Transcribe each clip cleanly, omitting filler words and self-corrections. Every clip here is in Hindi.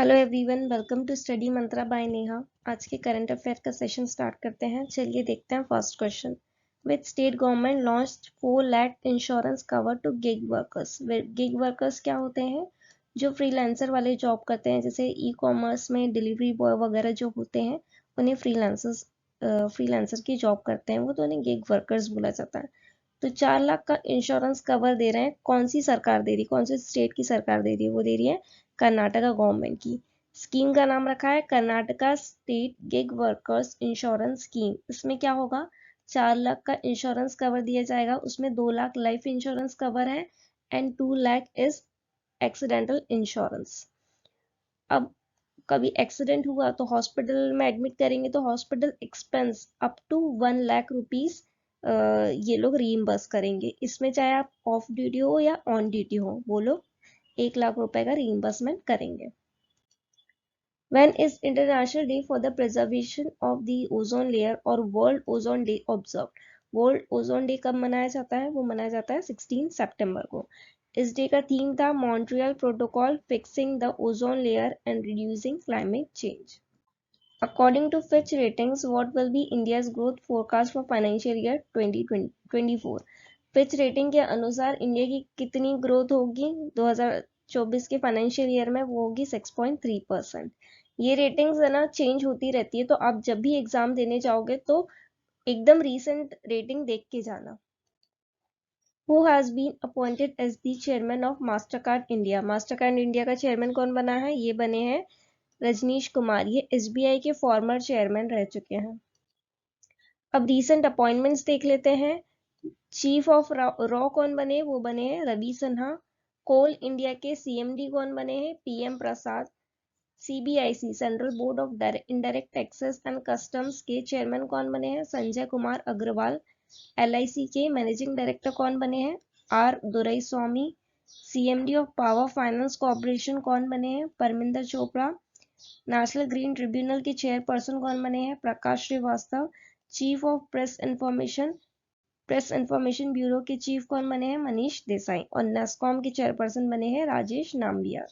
Hello everyone, welcome to study Mantra by Neha. आज के करंट अफेयर का सेशन स्टार्ट करते हैं। चलिए देखते हैं first question. Which state government launched 4 lakh insurance cover to gig workers. Gig workers क्या होते हैं? जो फ्रीलांसर वाले जॉब करते हैं, जैसे ई कॉमर्स में डिलीवरी बॉय वगैरह जो होते हैं, उन्हें फ्रीलांसर की जॉब करते हैं वो, तो उन्हें गिग वर्कर्स बोला जाता है। तो 4 लाख का इंश्योरेंस कवर दे रहे हैं। कौन सी सरकार दे रही है, कौन सी स्टेट की सरकार दे रही है? वो दे रही है कर्नाटका गवर्नमेंट की। स्कीम का नाम रखा है Karnataka state gig workers insurance scheme. इसमें क्या होगा? 4 लाख का इंश्योरेंस कवर दिया जाएगा। उसमें 2 लाख लाइफ इंश्योरेंस कवर है and 2 lakh is accidental insurance. अब कभी एक्सीडेंट हुआ तो हॉस्पिटल में एडमिट करेंगे तो hospital expense up to 1 lakh rupees ये लोग रीइम्बर्स करेंगे। इसमें चाहे आप ऑफ ड्यूटी हो या ऑन ड्यूटी हो, वो लोग 1 लाख रुपए का रीइम्बर्समेंट करेंगे। When is International Day for the Preservation of the Ozone Layer और World Ozone Day observed? World ozone day कब मनाया जाता है? वो मनाया जाता है 16 सितंबर को। इस डे का थीम था Montreal protocol fixing the ozone layer and reducing climate change. According to Fitch Ratings, what will be India's growth forecast for financial year 2024? Fitch Rating के अनुसार इंडिया की कितनी ग्रोथ होगी 2024 के फाइनेंशियल ईयर में? वो होगी 6.3%। ये रेटिंग्स है ना, चेंज होती रहती है, तो आप जब भी एग्जाम देने जाओगे तो एकदम रीसेंट रेटिंग देख के जाना। Who has been appointed as the chairman of Mastercard India? Mastercard India का चेयरमैन कौन बना है? ये बने हैं रजनीश कुमार। ये एसबीआई के फॉर्मर चेयरमैन रह चुके हैं। अब रीसेंट अपॉइंटमेंट्स देख लेते हैं। चीफ ऑफ रॉ कौन बने? वो बने हैं रवि सिन्हा। कोल इंडिया के सीएमडी कौन बने हैं? PM Prasad. CBIC central board of indirect taxes and customs के चेयरमैन कौन बने हैं? संजय कुमार अग्रवाल। एलआईसी के मैनेजिंग डायरेक्टर कौन बने हैं? R Duraiswamy. CMD of power finance corporation कौन बने हैं? Parminder Chopra. National green tribunal के चेयरपर्सन कौन बने हैं? Prakash Srivastava. Chief of press information bureau के चीफ कौन बने हैं? मनीष देसाई। और नेस्कॉम के चेयरपर्सन बने हैं Rajesh Nambiar.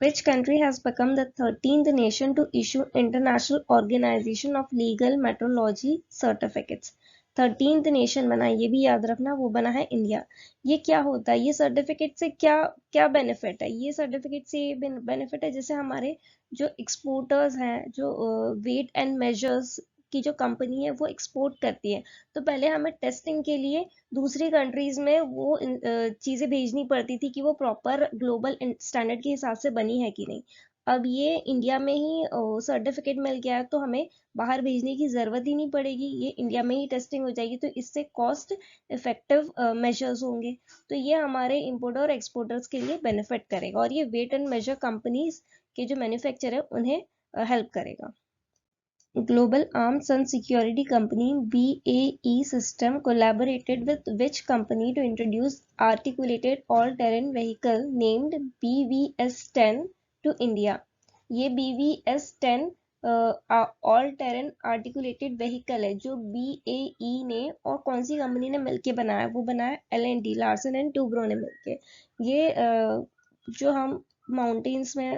Which country has become the 13th nation to issue International Organization of Legal Metrology certificates? 13th nation बना, ये भी याद रखना, वो बना है इंडिया। ये क्या होता है? ये सर्टिफिकेट से क्या क्या बेनिफिट है? ये सर्टिफिकेट से बेनिफिट है, जैसे हमारे जो एक्सपोर्टर्स हैं, जो वेट एंड मेजर्स की जो कंपनी है वो एक्सपोर्ट करती है, तो पहले हमें टेस्टिंग के लिए दूसरी कंट्रीज में वो चीज़ें भेजनी पड़ती थी कि वो प्रॉपर ग्लोबल स्टैंडर्ड के हिसाब से बनी है कि नहीं। अब ये इंडिया में ही सर्टिफिकेट मिल गया है, तो हमें बाहर भेजने की ज़रूरत ही नहीं पड़ेगी, ये इंडिया में ही टेस्टिंग हो जाएगी, तो इससे कॉस्ट इफेक्टिव मेजर्स होंगे। तो ये हमारे इम्पोर्टर और एक्सपोर्टर्स के लिए बेनिफिट करेगा, और ये वेट एंड मेजर कंपनीज के जो मैन्युफैक्चर है उन्हें हेल्प करेगा। Global Arms and Security Company BAE System collaborated with which company to introduce articulated all-terrain vehicle named BVS-10 to India? ये BVS-10 all terrain articulated vehicle है जो BAE ने और कौन सी कंपनी ने मिलके बनाया? वो बनाया L&T, लार्सन एंड टूब्रो ने मिलके। ये जो हम माउंटेन्स में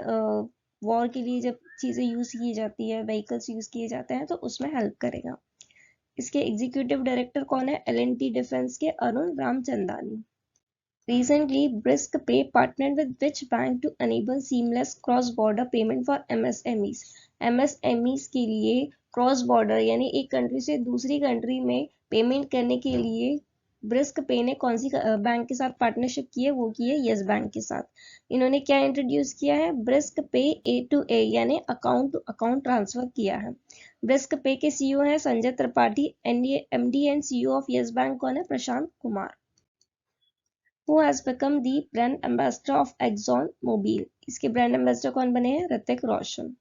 वॉर के लिए जब चीज़ें यूज़ की जाती है, व्हीकल्स यूज़ किए जाते हैं, तो उसमें हेल्प करेगा। इसके एग्जीक्यूटिव डायरेक्टर कौन है? L&T डिफेंस के Arun Ramchandani. Recently, Brisk Pay partnered with which bank to enable seamless cross-border payment for MSMEs? MSMEs के लिए क्रॉस बॉर्डर यानी एक कंट्री से दूसरी कंट्री में पेमेंट करने के लिए ब्रिस्क पे ने कौन सी बैंक के साथ पार्टनरशिप की है? वो की है यस बैंक के साथ। इन्होंने क्या इंट्रोड्यूस किया है? ब्रिस्क पे A2A यानी अकाउंट टू अकाउंट ट्रांसफर किया है। ब्रिस्क पे के सीईओ हैं Sanjay Tripathi. MD and CEO of yes bank कौन है? Prashant Kumar. Who has become the brand ambassador of Exxon Mobil? इसके ब्रांड एम्बेसडर कौन बने हैं? ऋतिक रोशन।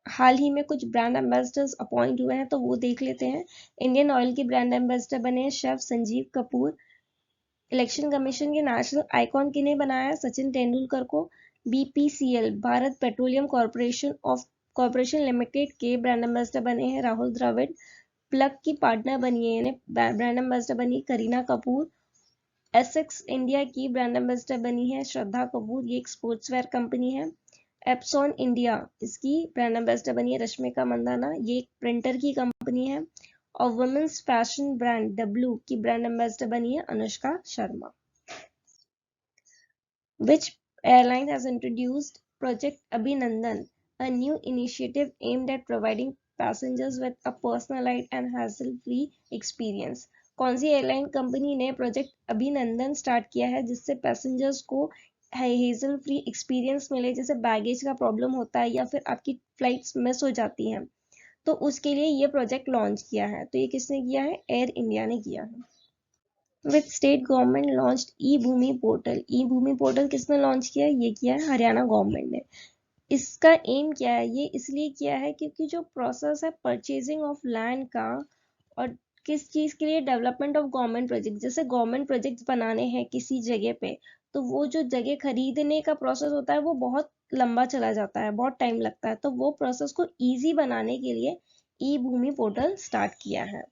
हाल ही में कुछ ब्रांड एम्बेसडर्स अपॉइंट हुए हैं, तो वो देख लेते हैं। इंडियन ऑयल के ब्रांड एम्बेसडर बने हैं chef Sanjeev Kapoor. Election commission के नेशनल आइकॉन किन्हें बनाया है? सचिन तेंदुलकर को। BPCL Bharat petroleum corporation limited के ब्रांड एम्बेसडर बने हैं राहुल द्रविड़। प्लग की पार्टनर बनी है, ब्रांड एम्बेसडर बनी करीना कपूर। एसेक्स इंडिया की ब्रांड एम्बेसडर बनी है श्रद्धा कपूर, ये एक स्पोर्ट्स वेयर कंपनी है। एप्सॉन इंडिया, इसकी ब्रांड एम्बेसडर बनी है रश्मिका मंदाना, ये एक प्रिंटर की कंपनी है। और वुमेन्स फैशन ब्रांड डब्लू की ब्रांड एम्बेसडर बनी है Anushka Sharma. Which airline has introduced Project Abhinandan, a new initiative aimed at providing passengers with a personalized and hassle-free experience? कौन सी एयरलाइन कंपनी ने प्रोजेक्ट अभिनंदन स्टार्ट किया है जिससे पैसेंजर्स को हेजल फ्री एक्सपीरियंस मिले? जैसे बैगेज का प्रॉब्लम होता है या फिर आपकी फ्लाइट्स मिस हो जाती हैं, तो उसके लिए ये प्रोजेक्ट लॉन्च किया है। तो ये किसने किया है? एयर इंडिया ने किया है। With state government launched E Bhoomi portal, E Bhoomi portal किसने लॉन्च किया है? ये किया है हरियाणा गवर्नमेंट ने। इसका एम क्या है? ये इसलिए किया है क्योंकि जो प्रोसेस है परचेजिंग ऑफ लैंड का, और किस चीज के लिए? Development of government project. जैसे गवर्नमेंट प्रोजेक्ट्स बनाने हैं किसी जगह पे, तो वो जो जगह खरीदने का प्रोसेस होता है वो बहुत लंबा चला जाता है, बहुत टाइम लगता है, तो वो प्रोसेस को इजी बनाने के लिए ई भूमि पोर्टल स्टार्ट किया है।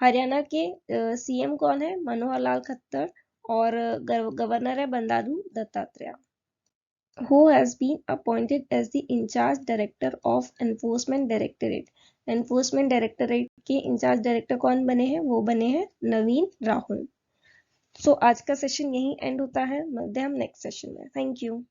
हरियाणा के सीएम कौन है? मनोहर लाल खट्टर। और गवर्नर है Bandaru Dattatreya. Who has been appointed as the incharge director of enforcement directorate? Enforcement directorate के इंचार्ज डायरेक्टर कौन बने हैं? वो बने हैं नवीन राहुल। सो आज का सेशन यही एंड होता है, मिलते हैं हम नेक्स्ट सेशन में। Thank you.